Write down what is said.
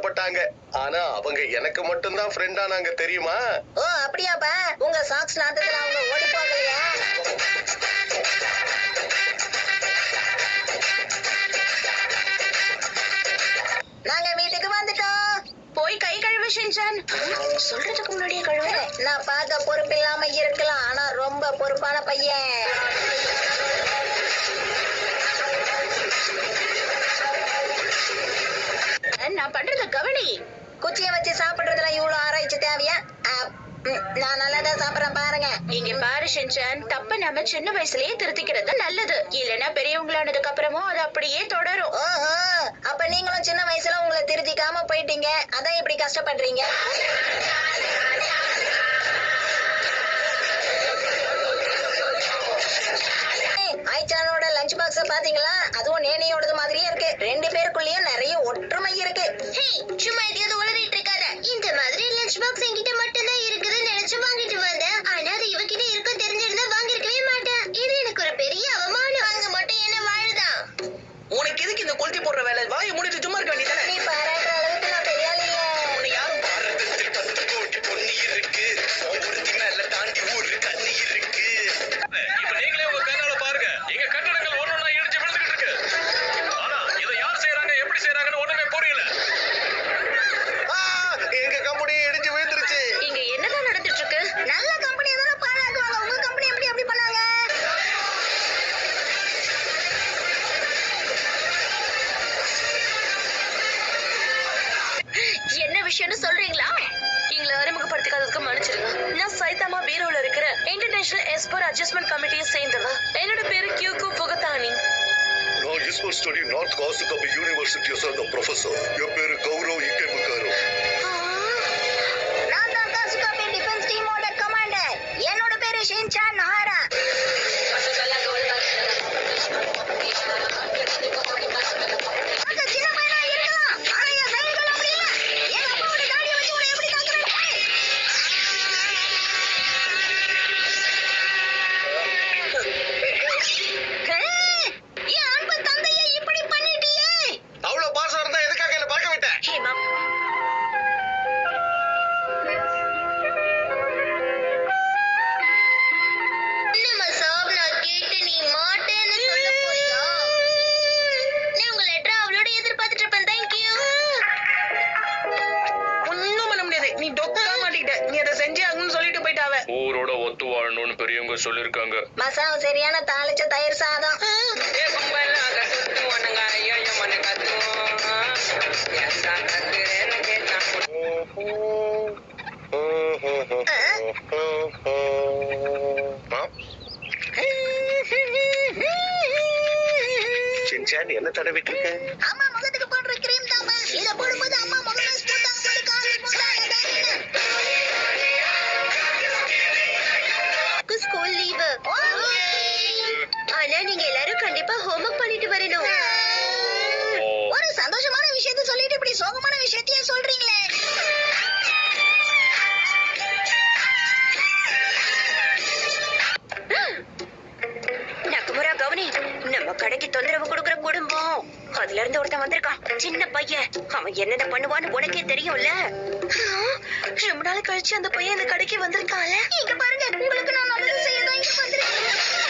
ஆசைப்பட்டாங்க. ஆனா அவங்க எனக்கு மட்டும்தான் ஃப்ரெண்ட் ஆனாங்க தெரியுமா? ஓ அப்படியாப்பா? உங்க சாக்ஸ் நாட்டத்துல அவங்க ஓடி போகலையா? நாங்க வீட்டுக்கு வந்துட்டோம். போய் கை கழுவு ஷின்சான். சொல்றதுக்கு முன்னாடியே கழுவு. நான் பார்க்க பொறுப்பு இல்லாம இருக்கலாம், ஆனா ரொம்ப பொறுப்பான பையன். நான் பண்றத கவனி. குச்சியை வச்சு சாப்பிடுறதுல இவ்வளவு ஆராய்ச்சி தேவையா? நான் நல்லாதான் சாப்பிடறேன் பாருங்க. இங்க பாரு ஷின்சான், தப்ப நம்ம சின்ன வயசுலயே திருத்திக்கிறது நல்லது. இல்லன்னா பெரியவங்களானதுக்கு அப்புறமும் அது அப்படியே தொடரும். ஓஹோ, அப்ப நீங்களும் சின்ன வயசுல உங்களை திருத்திக்காம போயிட்டீங்க, அதான் இப்படி கஷ்டப்படுறீங்க. ஆயிச்சானோட லஞ்ச் பாக்ஸ் பாத்தீங்களா? அதுவும் நேனியோடது மாதிரியே இருக்கு. ரெண்டு பேருக்குள்ளேயும் நிறைய ஒற்றுமை இருக்கு. சும்மா எதையாவது உளறிட்டு இருக்காத. இந்த மாதிரி லஞ்ச் பாக்ஸ் என்கிட்ட மட்டும்தான் இருக்குதுன்னு நினைச்சு வாங்கிட்டு வந்தேன். ஆனா அது இவகிட்ட இருக்கும் தெரிஞ்சிருந்தா வாங்கிருக்கவே மாட்டேன். இது எனக்கு ஒரு பெரிய அவமானம். அங்க மட்டும் என்ன வாழுதான். உனக்கு எதுக்கு இந்த கொளுத்தி போடுற வேலை? வாயை மூடிட்டு சும்மா இருக்க வேண்டியதானே? நீ பாராட்டுற அளவுக்கு நான் பெரிய ஆள் இல்ல. உன்னை யாரும் பாரதத்தில் 10 கோடி பொண்ணு இருக்கு, ஒருத்தி மேல தாண்டி ஒரு கண்ணு இருக்கு. இப்ப நீங்களே உங்க கண்ணால பாருங்க, எங்க கட்டடங்கள் ஒன்னொன்னா இடிச்சு விழுந்துகிட்டு இருக்கு. ஆனா இதை யார் செய்யறாங்க, எப்படி செய்யறாங்கன்னு ஒண்ணுமே புரியல. எங்க கம்பெனி இடிஞ்சு விழுந்துருச்சு. இங்க என்னதான் நடந்துட்டு இருக்கு? நல்ல கம்பெனியை தானே பாராட்டுவாங்க. உங்க கம்பெனி எப்படி அப்படி பண்ணாங்க? என்ன விஷயம்னு சொல்றீங்களா? எங்களை அறிமுகப்படுத்திக்காததுக்கு மன்னிச்சிருங்க. நான் சைதாமா பீரோல இருக்கிற இன்டர்நேஷனல் எஸ்போர் அட்ஜஸ்ட்மெண்ட் கமிட்டியை சேர்ந்தவன். என்னோட பேரு கியூகு புகதானி. நான் எஸ்போர்ட் ஸ்டடி நார்த் காசுகபி யூனிவர்சிட்டியை சேர்ந்த ப்ரொஃபசர். என் பேரு கௌரவ் இக்கேமுகாரு. நான் தான் காசுகாபி டிஃபென்ஸ் டீமோட கமாண்டர். என்னோட பேரு ஷின்சான் நஹாரா. அந்த சின்ன பையனா இருக்கலாம், ஆனா என் சைடுகள் அப்படி இல்ல. என் அப்பாவோட தாடியை வச்சு உன்னை எப்படி தாக்குறேன்? என் அன்பு தந்தையை இப்படி பண்ணிட்டியே. அவ்வளவு பாசம் இருந்தா எதுக்காக என்ன பார்க்க விட்ட? ஹேமா, என்னம்மா சாப், நான் கேட்டு நீ மாட்டேன்னு சொல்ல போறியா? நீ உங்க லெட்டரை அவளோட எதிர்பார்த்துட்டு இருப்பேன். தேங்க்யூ. ஒண்ணும் பண்ண முடியாது. நீ டொக்கா மாட்டிக்கிட்ட. நீ அதை செஞ்சே ஆகணும்னு சொல்லிட்டு போயிட்டாவ. ஊரோட ஒத்து வாழணும்னு பெரியவங்க சொல்லிருக்காங்க. மசாவும் சரியான தாளிச்ச தயிர் சாதம். சின்சான் என்ன தடவிட்டு இருக்க? அம்மா முகத்துக்கு போடுற கிரீம் தாமா. இத போடும்போது அம்மா முகமே ஸ்மூத்தா போட்டு காஃபி போட்டா ஸ்கூல் லீவு. ஆனா நீங்க எல்லாரும் கண்டிப்பா ஹோம்வொர்க் பண்ணிட்டு வரணும். ஒரு சந்தோஷமான விஷயத்தை சொல்லிட்டு இப்படி சோகமான விஷயத்தையே சொல்றீங்களே. நக்குமுரா கவனி, நம்ம கடைக்கு தொந்தரவு கொடுக்கற குடும்பம். அதுல இருந்து ஒருத்தன் வந்திருக்கான், சின்ன பையன். அவன் என்னென்ன பண்ணுவான்னு உனக்கே தெரியும்ல. ரொம்ப நாள் கழிச்சு அந்த பையன் இந்த கடைக்கு வந்திருக்கான்ல. இங்க பாருங்க, உங்களுக்கு நான் நல்லது செய்யதான் இங்க வந்திருக்கேன்.